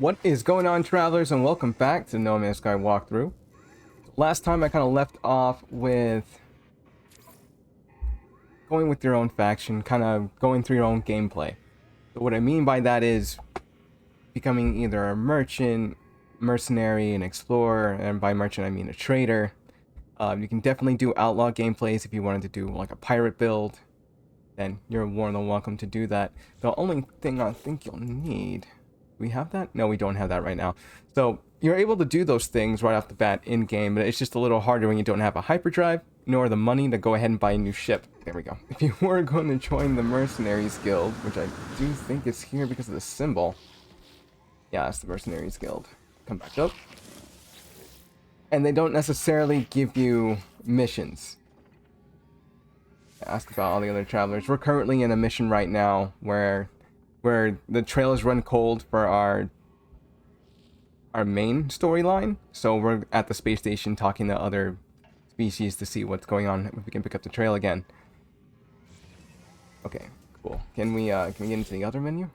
What is going on, travelers, and welcome back to No Man's Sky walkthrough. Last time I kind of left off with going with your own faction, kind of going through your own gameplay. So what I mean by that is becoming either a merchant, mercenary, an explorer, and by merchant I mean a trader. You can definitely do outlaw gameplays if you wanted to do like a pirate build. Then you're more than welcome to do that. The only thing I think you'll need... we have that? No, we don't have that right now. So you're able to do those things right off the bat in game, but it's just a little harder when you don't have a hyperdrive nor the money to go ahead and buy a new ship. There we go. If you were going to join the Mercenaries Guild, which I do think is here because of the symbol. Yeah, it's the Mercenaries Guild. Come back up. And they don't necessarily give you missions. Ask about all the other travelers. We're currently in a mission right now where the trails run cold for our main storyline. So we're at the space station talking to other species to see what's going on, if we can pick up the trail again. Okay, cool. Can we get into the other menu?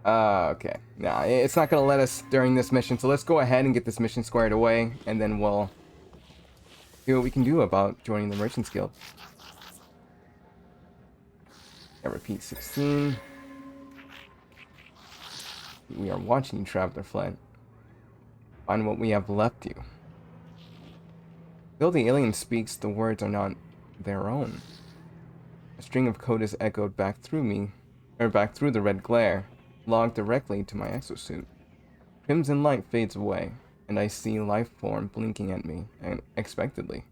Okay. Nah, it's not gonna let us during this mission, so let's go ahead and get this mission squared away, and then we'll see what we can do about joining the Merchants Guild. Repeat 16. We are watching you, Traveler Flint. Find what we have left you. Though the alien speaks, the words are not their own. A string of code is echoed back through me, or back through the red glare, logged directly to my exosuit. Crimson light fades away, and I see life form blinking at me unexpectedly.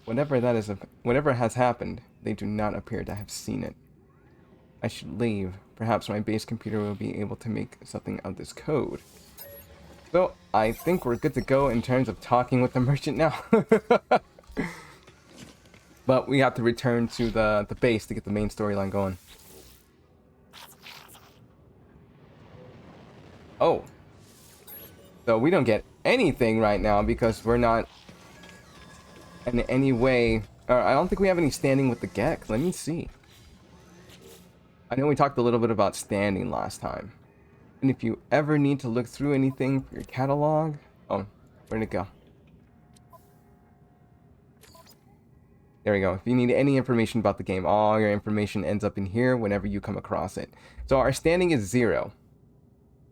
Whatever has happened, they do not appear to have seen it. I should leave. Perhaps my base computer will be able to make something of this code. So, I think we're good to go in terms of talking with the merchant now. But we have to return to the base to get the main storyline going. Oh. So we don't get anything right now because we're not in any way... I don't think we have any standing with the Gek. Let me see. I know we talked a little bit about standing last time. And if you ever need to look through anything for your catalog... Oh, where'd it go? There we go. If you need any information about the game, all your information ends up in here whenever you come across it. So our standing is 0.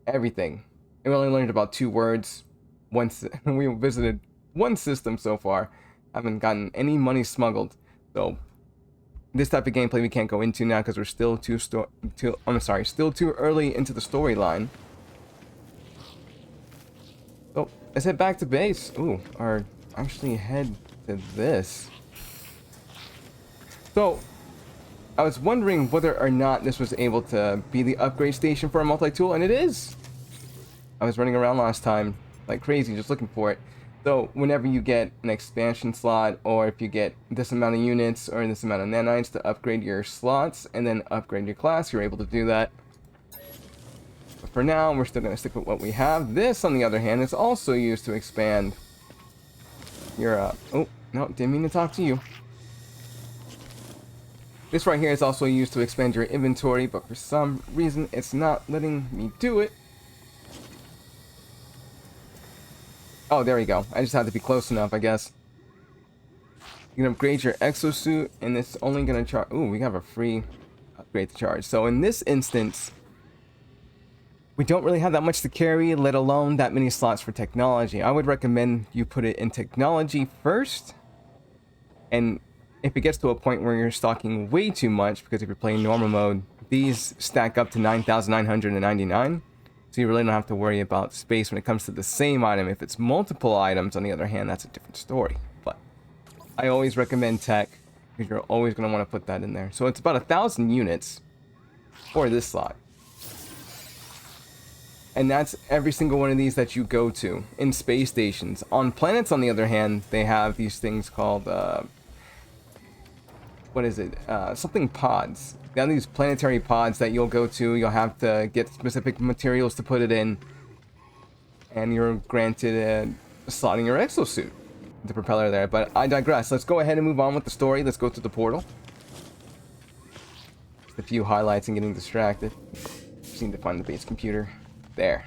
Everything. And we only learned about 2 words. Once we visited 1 system so far. Haven't gotten any money smuggled, so this type of gameplay we can't go into now because we're still still too early into the storyline. So let's head back to base. Ooh, or actually head to this. So I was wondering whether or not this was able to be the upgrade station for a multi-tool, and it is. I was running around last time like crazy just looking for it. So whenever you get an expansion slot, or if you get this amount of units or this amount of nanites to upgrade your slots and then upgrade your class, you're able to do that. But for now, we're still going to stick with what we have. This, on the other hand, is also used to expand your... oh, no, didn't mean to talk to you. This right here is also used to expand your inventory, but for some reason, it's not letting me do it. Oh, there we go. I just had to be close enough, I guess. You can upgrade your exosuit, and it's only going to charge... Ooh, we have a free upgrade to charge. So in this instance, we don't really have that much to carry, let alone that many slots for technology. I would recommend you put it in technology first. And if it gets to a point where you're stocking way too much, because if you're playing normal mode, these stack up to 9,999. So you really don't have to worry about space when it comes to the same item. If it's multiple items, on the other hand, that's a different story. But I always recommend tech, because you're always going to want to put that in there. So it's about 1,000 units for this slot. And that's every single one of these that you go to in space stations. On planets, on the other hand, they have these things called... what is it? Something pods. They have these planetary pods that you'll go to. You'll have to get specific materials to put it in. And you're granted a slot in your exosuit. The propeller there. But I digress. Let's go ahead and move on with the story. Let's go to the portal. a few highlights and getting distracted. Just need to find the base computer. There.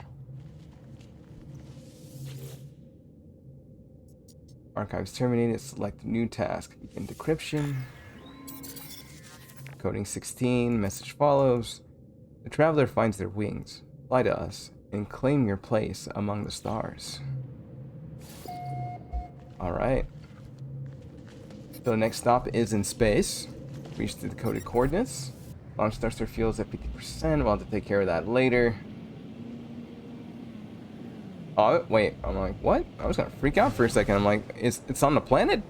Archives terminated. Select new task. Begin decryption. Coding 16. Message follows. The traveler finds their wings. Fly to us and claim your place among the stars. Alright. So the next stop is in space. Reach the decoded coordinates. Launch thruster fuels at 50%. We'll have to take care of that later. Oh, wait. I'm like, what? I was gonna freak out for a second. I'm like, it's on the planet?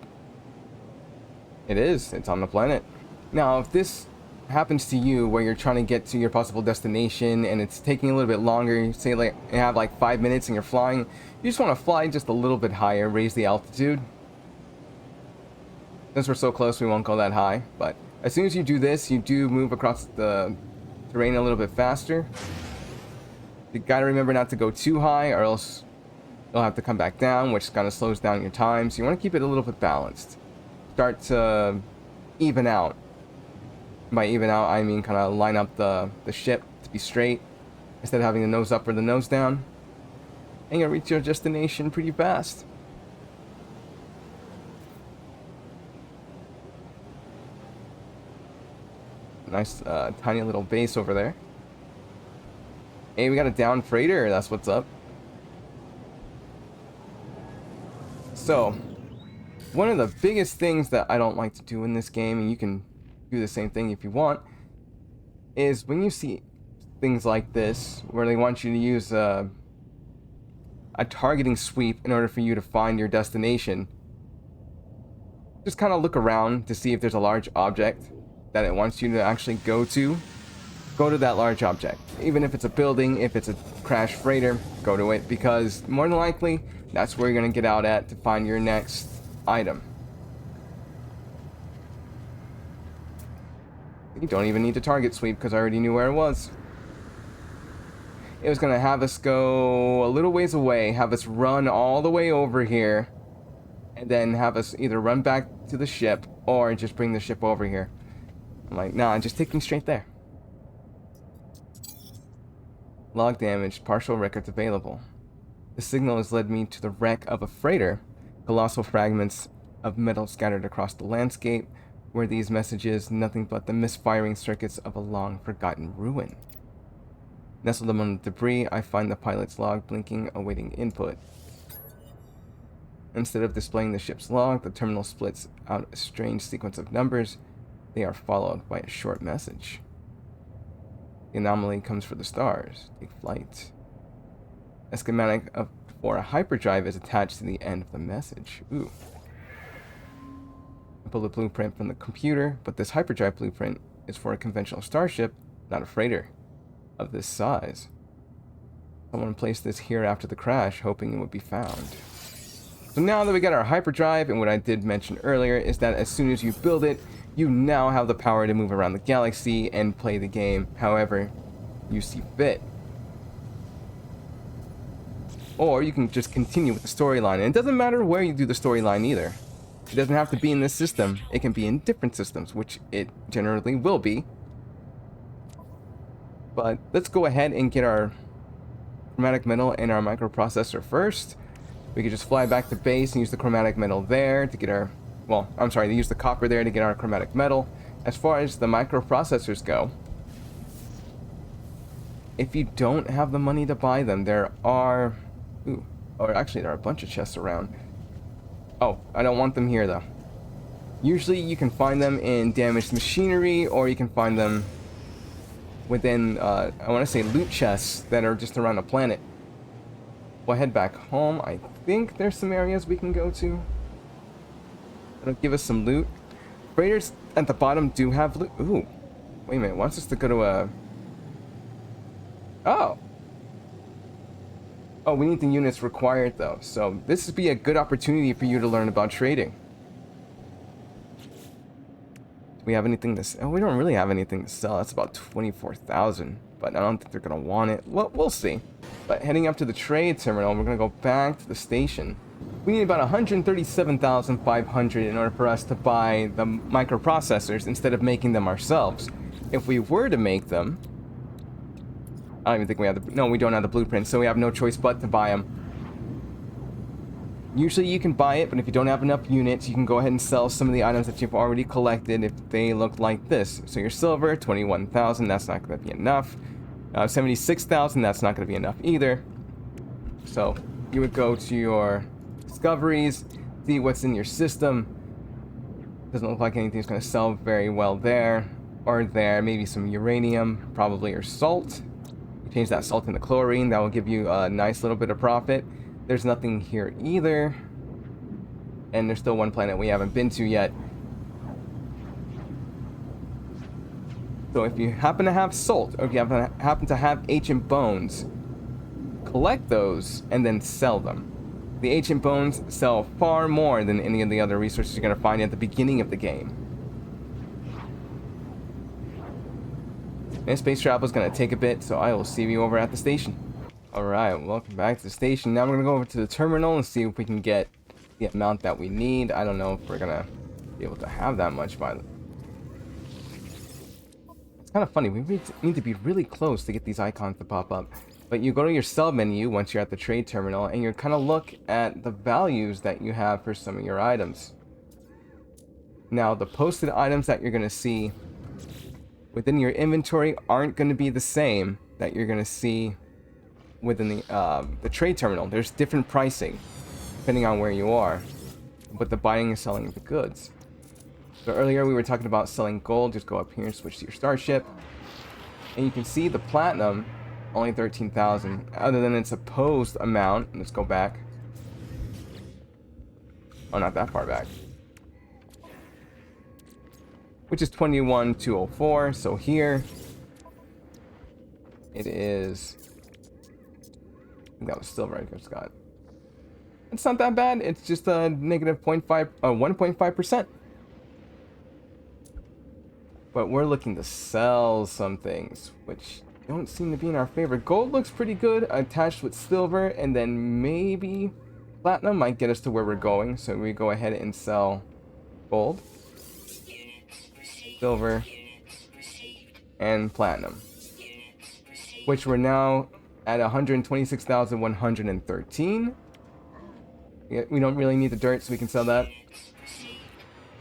It is. It's on the planet. Now, if this happens to you where you're trying to get to your possible destination and it's taking a little bit longer, say like you have like 5 minutes and you're flying, you just want to fly just a little bit higher, raise the altitude. Since we're so close, we won't go that high, but as soon as you do this, you do move across the terrain a little bit faster. You gotta remember not to go too high or else you'll have to come back down, which kind of slows down your time. So you want to keep it a little bit balanced. Start to even out. By even out, I mean kind of line up the ship to be straight instead of having the nose up or the nose down. And you'll reach your destination pretty fast. Nice tiny little base over there. Hey, we got a down freighter. That's what's up. So, one of the biggest things that I don't like to do in this game, and you can do the same thing if you want, is when you see things like this, where they want you to use a targeting sweep in order for you to find your destination, just kind of look around to see if there's a large object that it wants you to actually go to. Go to that large object. Even if it's a building, if it's a crashed freighter, go to it, because more than likely, that's where you're going to get out at to find your next item. You don't even need to target sweep because I already knew where it was. It was going to have us go a little ways away, have us run all the way over here, and then have us either run back to the ship or just bring the ship over here. I'm like, nah, just take me straight there. Log damage, partial records available. The signal has led me to the wreck of a freighter, colossal fragments of metal scattered across the landscape. Were these messages nothing but the misfiring circuits of a long-forgotten ruin? Nestled among the debris, I find the pilot's log blinking, awaiting input. Instead of displaying the ship's log, the terminal splits out a strange sequence of numbers. They are followed by a short message. The anomaly comes for the stars. Take flight. A schematic for a hyperdrive is attached to the end of the message. Ooh. I pulled a blueprint from the computer, but this hyperdrive blueprint is for a conventional starship, not a freighter of this size. Someone placed this here after the crash, hoping it would be found. So now that we got our hyperdrive, and what I did mention earlier is that as soon as you build it, you now have the power to move around the galaxy and play the game however you see fit. Or you can just continue with the storyline. And it doesn't matter where you do the storyline either. It doesn't have to be in this system. It can be in different systems, which it generally will be. But let's go ahead and get our chromatic metal and our microprocessor first. We could just fly back to base and use the chromatic metal there to get our... Well, I'm sorry, they use the copper there to get our chromatic metal. As far as the microprocessors go, if you don't have the money to buy them, there are... Ooh, or actually there are a bunch of chests around. Oh, I don't want them here though. Usually you can find them in damaged machinery, or you can find them within, I want to say loot chests that are just around the planet. We'll head back home. I think there's some areas we can go to. It'll give us some loot. Freighters at the bottom do have loot. Ooh. Wait a minute. Wants us to go to a... Oh. Oh, we need the units required though. So this would be a good opportunity for you to learn about trading. Do we have anything to sell? Oh, we don't really have anything to sell. That's about 24,000. But I don't think they're going to want it. Well, we'll see. But heading up to the trade terminal, we're going to go back to the station. We need about 137,500 in order for us to buy the microprocessors instead of making them ourselves. if we were to make them, I don't even think we have the... No, we don't have the blueprint, so we have no choice but to buy them. Usually you can buy it, but if you don't have enough units, you can go ahead and sell some of the items that you've already collected if they look like this. So your silver, 21,000, that's not going to be enough. 76,000, that's not going to be enough either. So you would go to your discoveries, see what's in your system. Doesn't look like anything's going to sell very well there or there. Maybe some uranium, probably, or salt. You change that salt into chlorine, that will give you a nice little bit of profit. There's nothing here either. And there's still one planet we haven't been to yet. So if you happen to have salt, or if you happen to have ancient bones, collect those and then sell them. The ancient bones sell far more than any of the other resources you're going to find at the beginning of the game. And space travel is going to take a bit, so I will see you over at the station. Alright, welcome back to the station. Now we're going to go over to the terminal and see if we can get the amount that we need. I don't know if we're going to be able to have that much by the... It's kind of funny. We need to be really close to get these icons to pop up. But you go to your sell menu once you're at the trade terminal, and you kind of look at the values that you have for some of your items. Now, the posted items that you're going to see within your inventory aren't going to be the same that you're going to see within the trade terminal. There's different pricing depending on where you are, but the buying and selling of the goods. So earlier we were talking about selling gold. Just go up here and switch to your starship, and you can see the platinum only 13,000, other than its opposed amount. Let's go back. Oh, not that far back. Which is 21,204. So here it is. I think that was silver I just got. It's not that bad. It's just a negative 1.5%. But we're looking to sell some things, which don't seem to be in our favor. Gold looks pretty good, attached with silver, and then maybe platinum might get us to where we're going. So we go ahead and sell gold, silver, and platinum, which we're now at 126,113. We don't really need the dirt, so we can sell that.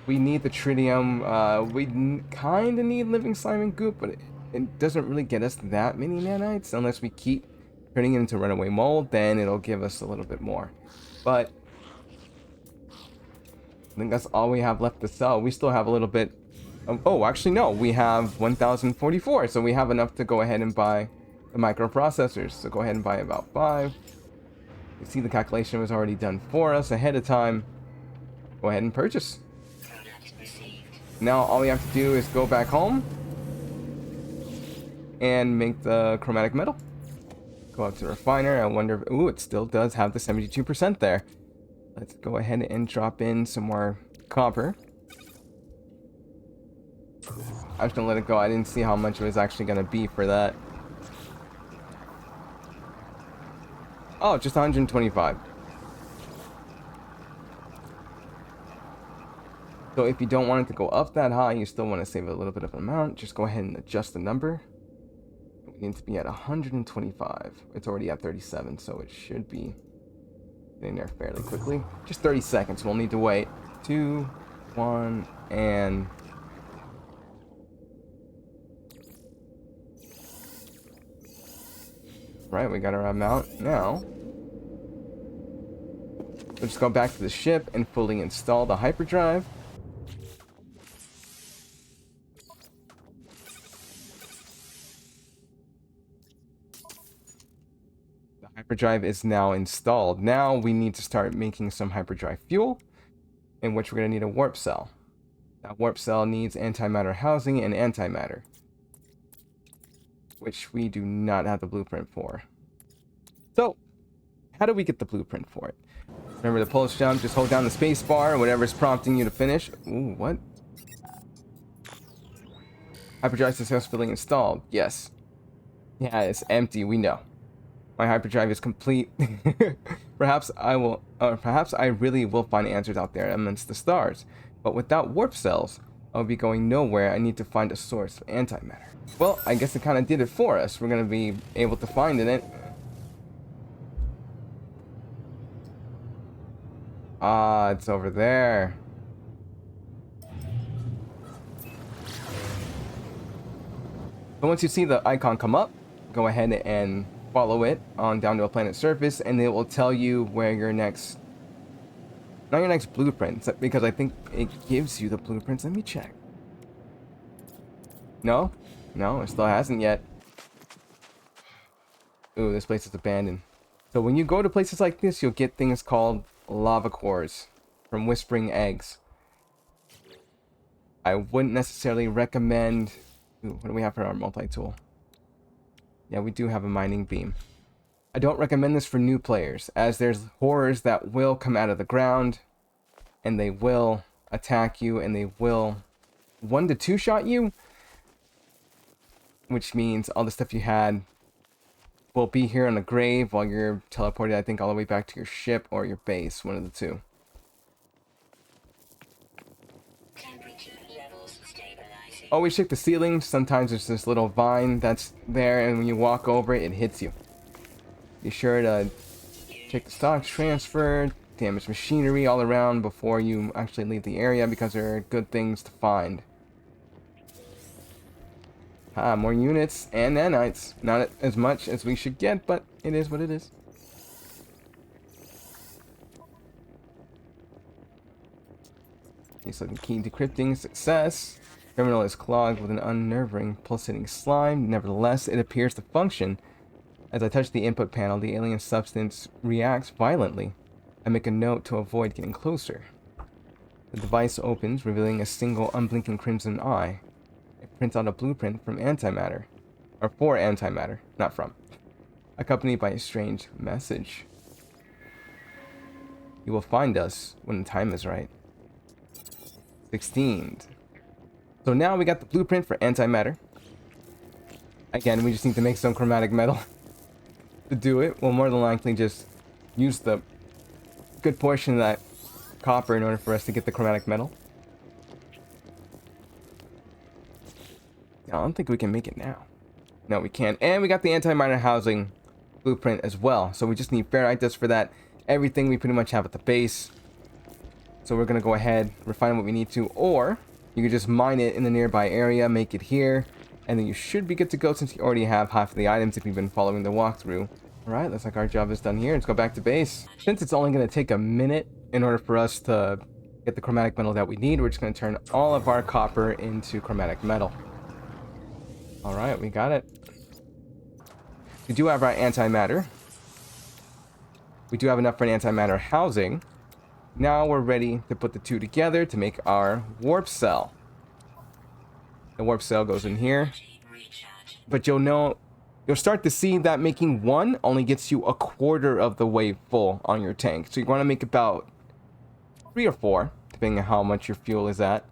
We need the tritium. We kind of need living slime and goop, but it doesn't really get us that many nanites unless we keep turning it into runaway mold. Then it'll give us a little bit more. But I think that's all we have left to sell. We still have a little bit of, oh, actually no, we have 1,044, so we have enough to go ahead and buy the microprocessors. So go ahead and buy about 5. You see the calculation was already done for us ahead of time. Go ahead and purchase. Now all we have to do is go back home and make the chromatic metal. Go up to the refiner. I wonder if, ooh, it still does have the 72% there. Let's go ahead and drop in some more copper. I'm just gonna let it go. I didn't see how much it was actually gonna be for that. Oh, just 125. So if you don't want it to go up that high, you still want to save a little bit of an amount, just go ahead and adjust the number. We need to be at 125. It's already at 37, so it should be getting there fairly quickly. Just 30 seconds. We'll need to wait. 2, 1, and... Right, we got our amount. Now, we'll just go back to the ship and fully install the hyperdrive. The hyperdrive is now installed. Now we need to start making some hyperdrive fuel, in which we're going to need a warp cell. That warp cell needs antimatter housing and antimatter, which we do not have the blueprint for. So, how do we get the blueprint for it? Remember the pulse jump, just hold down the space bar, or whatever's prompting you to finish. Ooh, what? Hyperdrive successfully installed. Yes. Yeah, it's empty, we know. My hyperdrive is complete. Perhaps I really will find answers out there amongst the stars. But without warp cells, I'll be going nowhere. I need to find a source of antimatter. Well, I guess it kind of did it for us. We're going to be able to find it. Ah, it's over there. So once you see the icon come up, go ahead and follow it on down to a planet's surface, and it will tell you where your next... Not your next blueprints, because I think it gives you the blueprints. Let me check. No? No, it still hasn't yet. Ooh, this place is abandoned. So when you go to places like this, you'll get things called lava cores from whispering eggs. I wouldn't necessarily recommend... Ooh, what do we have for our multi-tool? Yeah, we do have a mining beam. I don't recommend this for new players, as there's horrors that will come out of the ground, and they will attack you, and they will 1 to 2 shot you, which means all the stuff you had will be here on the grave while you're teleported, I think, all the way back to your ship or your base, one of the two. Always check the ceiling. Sometimes there's this little vine that's there, and when you walk over it, it hits you. Be sure to check the stocks transfer, damage machinery all around before you actually leave the area, because there are good things to find. Ah, more units and nanites. Not as much as we should get, but it is what it is. Okay, so the key decrypting success. Terminal is clogged with an unnerving, pulsating slime. Nevertheless, it appears to function. As I touch the input panel, the alien substance reacts violently. I make a note to avoid getting closer. The device opens, revealing a single unblinking crimson eye. It prints out a blueprint from antimatter. Or for antimatter, not from. Accompanied by a strange message. You will find us when the time is right. 16. So now we got the blueprint for antimatter. Again, we just need to make some chromatic metal to do it. We'll more than likely just use the good portion of that copper in order for us to get the chromatic metal. I don't think we can make it now. No, we can't. And we got the antimatter housing blueprint as well. So we just need ferrite dust for that. Everything we pretty much have at the base. So we're going to go ahead, refine what we need to, or you could just mine it in the nearby area, make it here, and then you should be good to go since you already have half of the items if you've been following the walkthrough. Alright, looks like our job is done here. Let's go back to base. Since it's only going to take a minute in order for us to get the chromatic metal that we need, we're just going to turn all of our copper into chromatic metal. Alright, we got it. We do have our antimatter. We do have enough for an antimatter housing. Now we're ready to put the two together to make our warp cell. The warp cell goes in here. But you'll start to see that making one only gets you a quarter of the way full on your tank. So you want to make about 3 or 4, depending on how much your fuel is at.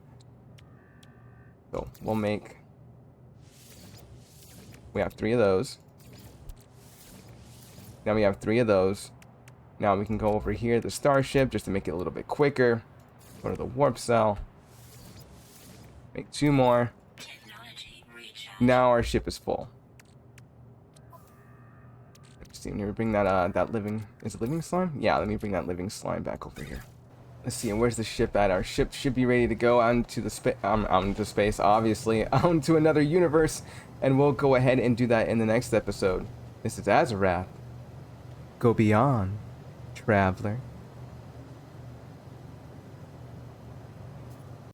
So we'll make... We have 3 of those. Now we have 3 of those. Now we can go over here to the starship just to make it a little bit quicker. Go to the warp cell. Make 2 more. Now our ship is full. Let's see, let me bring that that living... Is it living slime? Yeah, let me bring that living slime back over here. Let's see, where's the ship at? Our ship should be ready to go out into space, obviously, out into another universe, and we'll go ahead and do that in the next episode. This is Azarath. Go beyond, traveler.